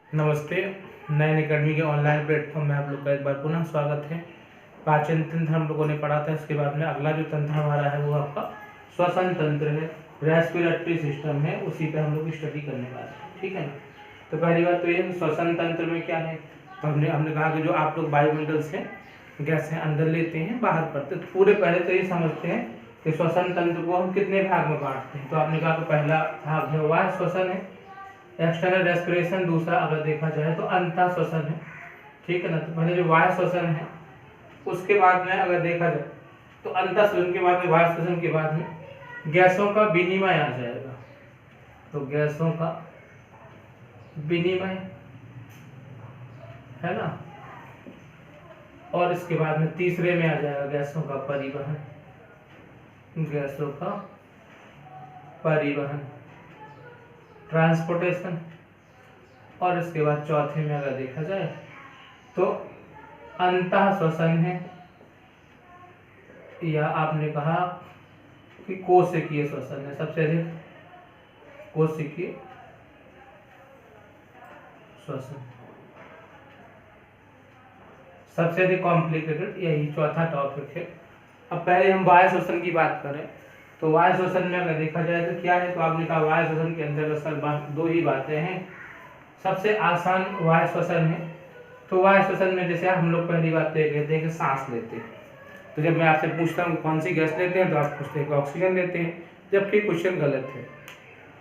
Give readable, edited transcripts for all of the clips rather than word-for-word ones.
नमस्ते। नयन अकेडमी के online platform में आप लोग का एक बार पुनः स्वागत है। पाचन तंत्र हम लोगों ने पढ़ा था, इसके बाद में अगला जो तंत्र हमारा है वो आपका श्वसन तंत्र है, रेस्पिरेटरी सिस्टम है, उसी पे हम लोग स्टडी करने वाले हैं। ठीक है ना। तो पहली बात तो ये श्वसन तंत्र में क्या है, तो हमने कहा कि जो आप लोग वायुमंडल से गैसें अंदर लेते हैं बाहर करते हैं। तो पूरे पहले तो ये समझते हैं कि श्वसन तंत्र को हम कितने भाग में बांटते हैं। तो आपने कहा कि पहला भाग है वायु श्वसन है, एक्सटर्नल रेस्पिरेशन। दूसरा अगर देखा जाए तो अंतः श्वसन है। ठीक है ना। तो पहले जो वायु श्वसन है, उसके बाद में अगर देखा जाए तो अंतः श्वसन के बाद में, वायु श्वसन के बाद में गैसों का विनिमय आ जाएगा। तो गैसों का विनिमय है ना, और इसके बाद में तीसरे में आ जाएगा गैसों का परिवहन, गैसों का परिवहन, ट्रांसपोर्टेशन। और इसके बाद चौथे में अगर देखा जाए तो अंतः श्वसन है, या आपने कहा कि कोशिकीय श्वसन है। सबसे अधिक कोशिकीय श्वसन, सबसे अधिक कॉम्प्लिकेटेड, यही चौथा टॉपिक है। अब पहले हम वायु श्वसन की बात करें तो वायु श्वसन में अगर देखा जाए तो क्या है, तो आपने कहा वायु श्वसन के अंतर्गत सर दो ही बातें हैं। सबसे आसान वायु श्वसन है। तो वायु श्वसन में जैसे हम लोग पहली बात तो ये कहते हैं कि सांस लेते हैं। तो जब मैं आपसे पूछता हूँ कौन सी गैस लेते हैं तो आप पूछते हैं कि ऑक्सीजन लेते हैं, जबकि क्वेश्चन गलत है।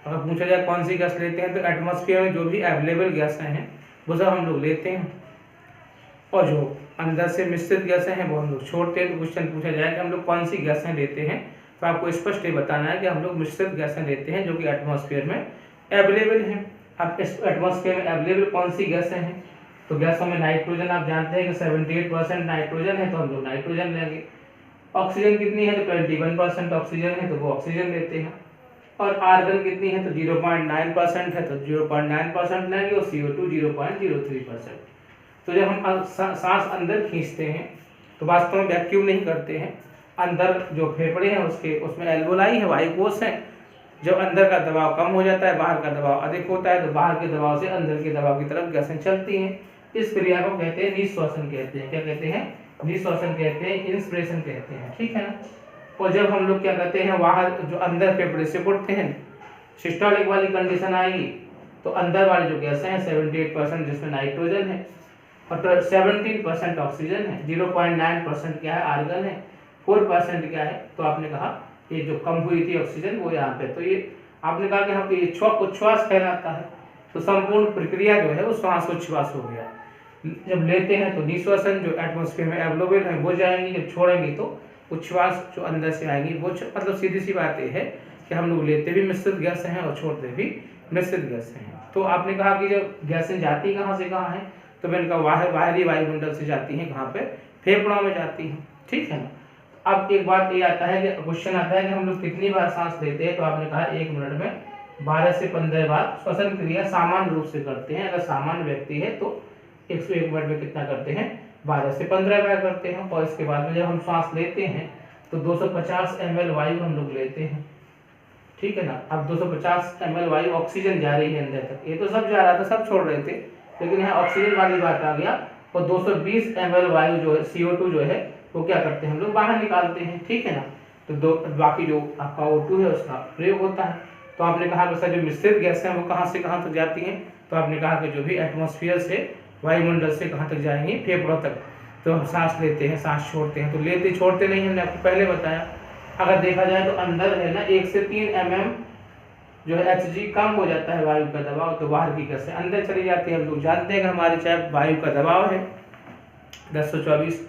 अगर पूछा जाए कौन सी गैस लेते हैं तो एटमॉस्फेयर में जो भी अवेलेबल गैसें हैं वो सब हम लोग लेते हैं, और जो अंदर से मिश्रित गैसें हैं वो हम लोग छोड़ते हैं। तो क्वेश्चन पूछा जाए कि हम लोग कौन सी गैसें लेते हैं, तो आपको स्पष्ट ये बताना है कि हम लोग मिश्रित गैसें लेते हैं जो कि एटमॉस्फेयर में अवेलेबल हैं। अब इस एटमॉस्फेयर में अवेलेबल कौन सी गैसें हैं, तो गैसों में नाइट्रोजन आप जानते हैं कि 78% नाइट्रोजन है, तो हम लोग नाइट्रोजन लेंगे। ऑक्सीजन कितनी है, तो 21% ऑक्सीजन है, तो वो ऑक्सीजन लेते हैं। और आर्गन कितनी है, तो 0.9% है, तो 0.9% लेंगे, और CO2 0.03%। तो जब हम सांस अंदर खींचते हैं तो वास्तव में वैक्यूम नहीं करते हैं। अंदर जो फेफड़े हैं उसमें एल्वोलाई है, वायुकोश है। जब अंदर का दबाव कम हो जाता है, बाहर का दबाव अधिक होता है, तो बाहर के दबाव से अंदर के दबाव की तरफ गैसें चलती हैं। इस क्रिया को कहते हैं निःश्वासन कहते हैं। क्या कहते हैं, निःश्वासन कहते हैं, इंस्पिरेशन कहते हैं। ठीक है ना। और जब हम लोग क्या कहते हैं, बाहर जो अंदर फेफड़े से उड़ते हैं, सिस्टोलिक वाली कंडीशन आएगी, तो अंदर वाली जो गैसें हैं 78% जिसमें नाइट्रोजन है, और 17% ऑक्सीजन है, 0.9% क्या है, आर्गन है, 4% क्या है, तो आपने कहा ये जो कम हुई थी ऑक्सीजन वो यहाँ पे। तो ये आपने कहा कि हम ये उच्छ्वास कहलाता है। तो संपूर्ण प्रक्रिया जो है वो श्वासोच्छ्वास हो गया। जब लेते हैं तो निःश्वासन जो एटमॉस्फेयर में अवेलेबल है वो जाएंगी, जब छोड़ेंगे तो उच्छ्वास जो अंदर से आएंगी वो मतलब सीधी सी बात ये है कि हम लोग लेते भी मिश्रित गैसें हैं और छोड़ते भी मिश्रित गैसें हैं। तो आपने कहा कि जब गैसें जाती कहाँ से कहाँ हैं, तो मैंने कहा बाहरी वायुमंडल से जाती हैं, कहाँ पे, फेफड़ों में जाती हैं। ठीक है ना। अब एक बात ये आता है कि क्वेश्चन आता है कि हम लोग कितनी बार सांस लेते हैं, तो आपने कहा 1 मिनट में 12 से 15 बार श्वसन क्रिया सामान्य रूप से करते हैं। अगर सामान्य व्यक्ति है तो 101 मिनट में कितना करते हैं, 12 से 15 बार करते हैं। और इसके बाद में जब हम सांस लेते हैं तो 250 ml वायु हम लोग लेते हैं। ठीक है ना। अब 250 ml वायु ऑक्सीजन जा रही है अंदर तक, ये तो सब जा रहा था, सब छोड़ रहे थे, लेकिन यहाँ ऑक्सीजन वाली बात आ गया। और 220 ml वायु जो है, CO2 जो है, वो क्या करते हैं, हम लोग बाहर निकालते हैं। ठीक है ना। तो बाकी जो आपका O2 है उसका प्रयोग होता है। तो आपने कहा कि सर जो मिश्रित गैस है वो कहाँ से कहाँ तक जाती हैं, तो आपने कहा कि जो भी एटमॉस्फेयर से, वायुमंडल से कहाँ तक जाएंगी, फेफड़ों तक। तो हम सांस लेते हैं, सांस छोड़ते हैं, तो लेते छोड़ते नहीं, हमने आपको पहले बताया। अगर देखा जाए तो अंदर है ना 1 से 3 mm जो है Hg कम हो जाता है वायु का दबाव, तो बाहर की गैसें अंदर चली जाती है। हम लोग जानते हैं कि हमारे चाहे वायु का दबाव है 1024,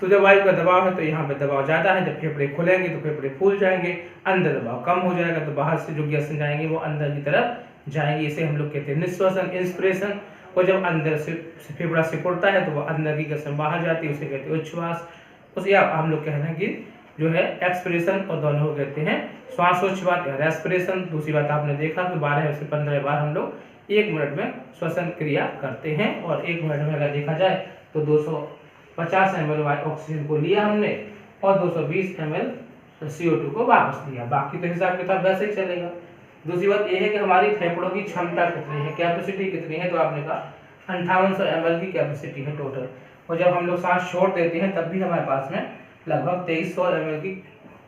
तो जब वायु का दबाव है तो यहाँ पे दबाव ज़्यादा है, जब फेफड़े खुलेंगे तो फेफड़े फूल जाएंगे, अंदर दबाव कम हो जाएगा, तो बाहर से जो गैसें जाएंगी वो अंदर की तरफ जाएंगी। इसे हम लोग कहते हैं निःश्वासन, इंस्पिरेशन। और जब अंदर से फेफड़ा सिकुड़ता है तो वो अंदर की गैसें बाहर जाती है, उसे कहते हैं उच्छ्वास। उसे हम लोग कहते हैं कि जो है एक्सपिरेशन, और दोनों को कहते हैं श्वासोच्छ्वास या रेस्पिरेशन। दूसरी बात आपने देखा कि 12 से 15 बार हम लोग 1 मिनट में श्वसन क्रिया करते हैं। और 1 मिनट में अगर देखा जाए तो 250 ml ऑक्सीजन को लिया हमने और 220 ml CO2 को वापस लिया। बाकी तो हिसाब किताब वैसे ही चलेगा। दूसरी बात ये है कि हमारी फेफड़ों की क्षमता कितनी है, कैपेसिटी कितनी है, तो आपने कहा 5800 ml की कैपेसिटी है टोटल। और जब हम लोग सांस छोड़ देते हैं तब भी हमारे पास में लगभग 2300 ml की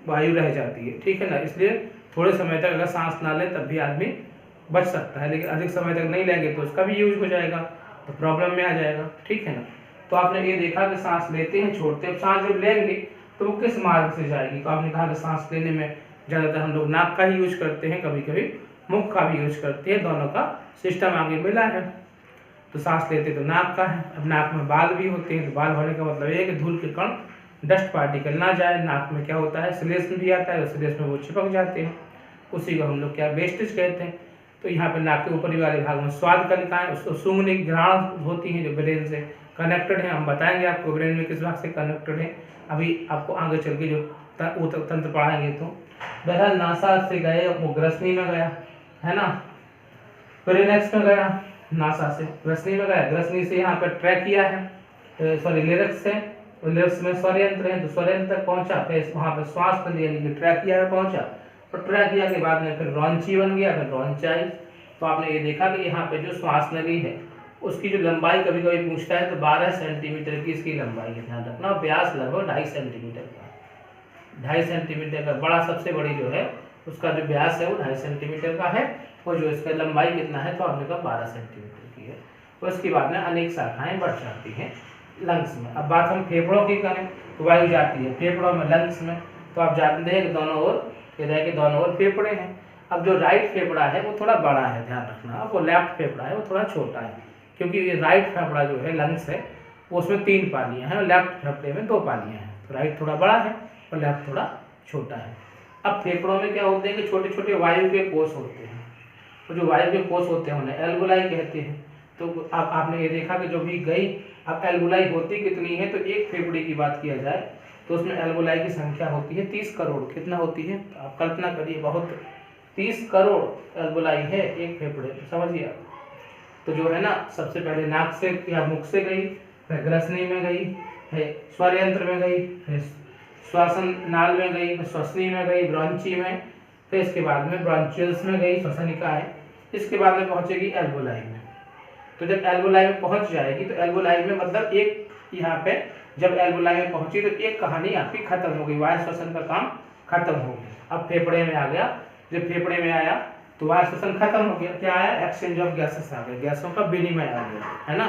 वायु रह जाती है, ठीक है ना। इसलिए थोड़े समय तक अगर सांस ना ले तब भी आदमी बच सकता है, लेकिन अधिक समय तक नहीं लेंगे तो उसका भी यूज हो जाएगा, तो प्रॉब्लम में आ जाएगा, ठीक है ना। तो आपने ये देखा कि सांस लेते हैं छोड़ते हैं, सांस जब लेंगे तो वो किस मार्ग से जाएगी, तो आपने कहा कि सांस लेने में ज़्यादातर हम लोग नाक का ही यूज करते हैं, कभी कभी मुख का भी यूज करते हैं, दोनों का सिस्टम आगे मिला है। तो सांस लेते तो नाक का है, अब नाक में बाल भी होते हैं, तो बाल होने का मतलब ये है कि धूल के कण, डस्ट पार्टिकल ना जाए। नाक में क्या होता है, श्लेष्म भी आता है, तो श्लेष्म में वो चिपक जाते हैं, उसी को हम लोग क्या वेस्टेज कहते हैं। तो यहाँ पे नाक के ऊपरी वाले भाग में स्वाद कलिकाएं, उसको सूंघने की ग्राण होती हैं जो ब्रेन से कनेक्टेड है। हम बताएंगे आपको ब्रेन में किस भाग से कनेक्टेड है, अभी आपको आगे चल के जो तंत्र पढ़ाएंगे। तो बहरहाल नासा से गए, वो ग्रसनी में गया है ना, पेरिनेक्स में गया, नासा से ग्रसनी में गया, ग्रसनी से यहाँ पर ट्रैकिया है, सॉरी लिरिक्स है, लिरिक्स में स्वरयंत्र है, तो स्वरयंत्र तक पहुंचा, फिर वहाँ पे श्वास नली यानी कि ट्रैकिया में पहुंचा, और ट्रैकिया के बाद में फिर ब्रोंची बन गया, फिर ब्रोंचाइज। तो आपने ये देखा कि यहाँ पे जो श्वास नली है उसकी जो लंबाई कभी कभी पूछता है तो 12 सेंटीमीटर की इसकी लंबाई है, ध्यान रखना। व्यास लगभग 2.5 सेंटीमीटर का, 2.5 सेंटीमीटर का, बड़ा सबसे बड़ी जो है उसका जो व्यास है वो 2.5 सेंटीमीटर का है, और जो इसका लंबाई कितना है तो आपने कहा 12 सेंटीमीटर की है। तो इसके बाद में अनेक शाखाएं बढ़ जाती हैं लंग्स में। अब बात हम फेफड़ों की करें तो वायु जाती है फेफड़ों में, लंग्स में, तो आप जानते हैं कि दोनों ओर हृदय के दोनों ओर फेफड़े हैं। अब जो राइट फेफड़ा है वो थोड़ा बड़ा है, ध्यान रखना। अब वो लेफ्ट फेफड़ा है वो थोड़ा छोटा है, क्योंकि ये राइट फेफड़ा जो है लंग्स है वो उसमें 3 पालियाँ हैं और लेफ्ट फेफड़े में 2 पालियाँ हैं। तो राइट थोड़ा बड़ा है और लेफ्ट थोड़ा छोटा है। अब फेफड़ों में क्या होते हैं कि छोटे छोटे वायु के कोष होते हैं, तो जो वायु के कोष होते हैं उन्हें एल्वोलाई कहते हैं। तो आपने ये देखा कि जो भी गई, अब एल्वोलाई होती कितनी है, तो एक फेफड़े की बात किया जाए तो उसमें एल्वोलाई की संख्या होती है 30 करोड़। कितना होती है, तो आप कल्पना करिए, बहुत 30 करोड़ एल्वोलाई है एक फेफड़े, समझिए आप। तो जो है ना, सबसे पहले नाक से या मुख से गई, फिर ग्रसनी में गई, फिर स्वर यंत्र में गई, फिर श्वसन नाल में गई, फिर श्वसनी में गई, ब्रोंची में, फिर इसके बाद में ब्रोंचियल्स में गई, श्वसनिका है, इसके बाद में पहुंचेगी एल्वोलाई में। तो जब एल्वोलाई में पहुंच जाएगी तो एल्वोलाई में मतलब एक, यहाँ पे जब एल्वोलाई में पहुंची तो एक कहानी आपकी खत्म हो गई, वायु श्वसन का काम खत्म हो गया। अब फेफड़े में आ गया, जब फेफड़े में आया तो वायु श्वसन खत्म हो गया, क्या आया, एक्सचेंज ऑफ गैसेस आ गया, गैसों का विनिमय आ गया, है ना।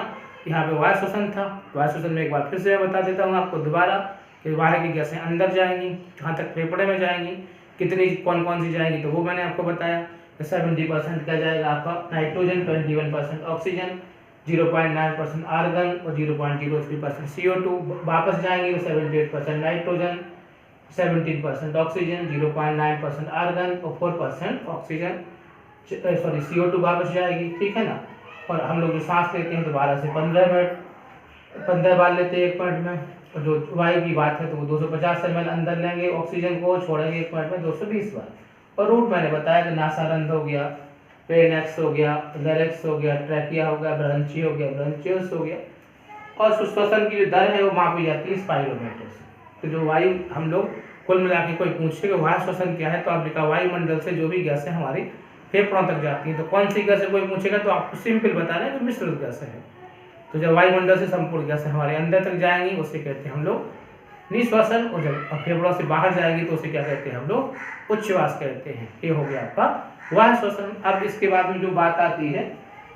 यहाँ पे वायु श्वसन था, वायु श्वसन में एक बार फिर से मैं बता देता हूँ आपको दोबारा कि बाहर की गैसें अंदर जाएंगी, जहाँ तक फेफड़े में जाएंगी, कितनी कौन कौन सी जाएंगी तो वो मैंने आपको बताया। 70% क्या जाएगा आपका नाइट्रोजन, 21% ऑक्सीजन, 0.9% आर्गन और 0.03% CO2 वापस जाएंगे तो 78% नाइट्रोजन, 17% ऑक्सीजन, 0.9% आर्गन और 4% ऑक्सीजन, सॉरी CO2 वापस जाएगी, ठीक है ना। और हम लोग जो सांस लेते हैं तो 12 से 15 मिनट, 15 बार लेते हैं 1 मिनट में। और जो वायु की बात है तो वो 250 ml अंदर लेंगे, ऑक्सीजन को छोड़ेंगे 1 मिनट में 220 बार। और रूट मैंने बताया कि नासारंध्र हो गया, पेरिनेक्स हो गया, लेरिक्स हो गया, ट्रैकिया हो गया, ब्रंची हो गया, ब्रंचियल्स हो गया, और श्वसन की जो दर है वो मापी जाती है स्पाइरोमीटर से। तो जो वायु हम लोग कुल मिला के कोई पूछे कि वायु श्वसन क्या है तो आपने कहा वायुमंडल से जो भी गैसें हमारी फेफड़ों तक जाती हैं। तो कौन सी गैसें कोई पूछेगा तो आपको सिंपल बता रहे हैं कि मिश्रित गैसें हैं। तो जब वायुमंडल से संपूर्ण गैसें हमारे अंदर तक जाएंगी उसे कहते हैं हम लोग निश्वासन, और जब फेफड़ों से बाहर जाएगी तो उसे क्या कहते हैं हम लोग उच्छ्वास कहते हैं। ये हो गया आपका वायु श्वसन। अब इसके बाद में जो बात आती है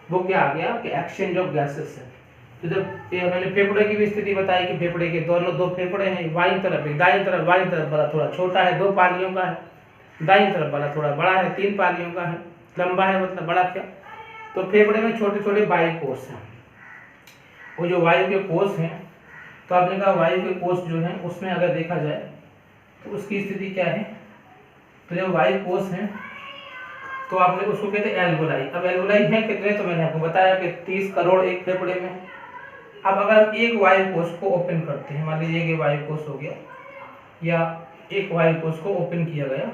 वो क्या आ गया कि एक्सचेंज ऑफ गैसेस है। तो जब ये मैंने फेफड़े की भी स्थिति बताई कि फेफड़े के दोनों 2 फेफड़े हैं, बाईं तरफ एक, दाईं तरफ, बाईं तरफ वाला थोड़ा छोटा है 2 पालियों का है, दाईं तरफ वाला थोड़ा बड़ा है 3 पालियों का है, लंबा है मतलब बड़ा क्या। तो फेफड़े में छोटे छोटे वायु कोष हैं, वो जो वायु के कोष हैं, तो आपने कहा वायु के कोष जो हैं उसमें अगर देखा जाए तो उसकी स्थिति क्या है। तो जब वायु कोष हैं तो आपने उसको कहते हैं एल्वोलाई। अब एल्वोलाई है कितने, तो मैंने आपको बताया कि 30 करोड़ एक फेफड़े में। अब अगर एक वायु कोष को ओपन करते हैं, मान लीजिए कि वायु कोष हो गया या एक वायु कोष को ओपन किया गया,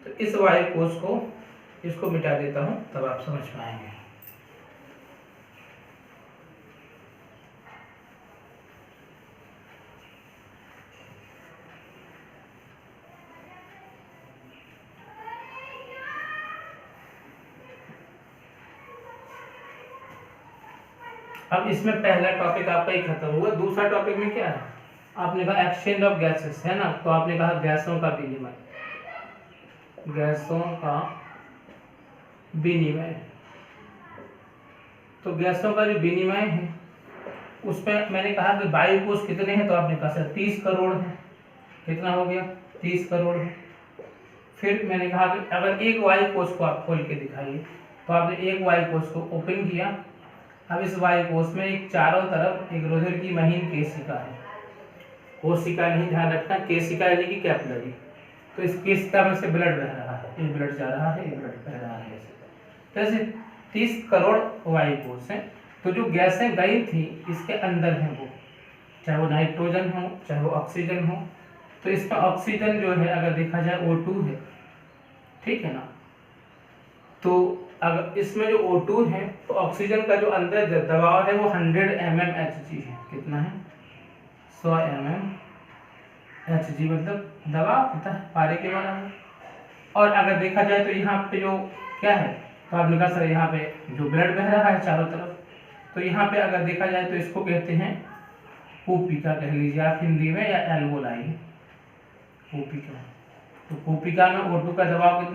तो इस वायु कोष को, इसको मिटा देता हूं तब आप समझ पाएंगे। अब इसमें पहला टॉपिक आपका ही खत्म हुआ। दूसरा टॉपिक में क्या है, आपने कहा एक्सचेंज ऑफ गैसेस है ना, तो आपने कहा गैसों का विनिमय, गैसों का विनिमय। तो गैसों का जो विनिमय है उसमें मैंने कहा कि वायु कोष कितने हैं, तो आपने कहा सर 30 करोड़ है। कितना हो गया, 30 करोड़ है। फिर मैंने कहा कि अगर एक वायु कोष को आप खोल के दिखाइए, तो आपने एक वायु कोष को ओपन किया। अब इस वायु कोष में एक चारों तरफ एक रुधिर की महीन केशिका है, कोशिका नहीं, ध्यान रखना, केशिका यानी कि कैपिलरी। तो इस केशिका में से ब्लड बह रहा है, ये ब्लड जा रहा है, ये ब्लड बह रहा है। जैसे 30 करोड़ वायु कोष है। तो जो गैसें गई थी इसके अंदर है वो, चाहे वो नाइट्रोजन हो चाहे वो ऑक्सीजन हो। तो इसमें ऑक्सीजन जो है अगर देखा जाए O2 है, ठीक है ना। तो अगर इसमें जो O2 है तो ऑक्सीजन का जो अंदर दबाव है वो 100 mmHg है। कितना है, 100 mmHg, मतलब दबाव कितना है, पारे के बराबर। और अगर देखा जाए तो यहाँ पे जो क्या है, तो आपने कहा सर यहाँ पे जो ब्लड बह रहा है चारों तरफ, तो यहाँ पे अगर देखा जाए तो इसको कहते हैं कूपिका, कह लीजिए आप हिंदी में, या एल्वोलाई, कूपिका। तो कूपिका में O2 का दबाव कितना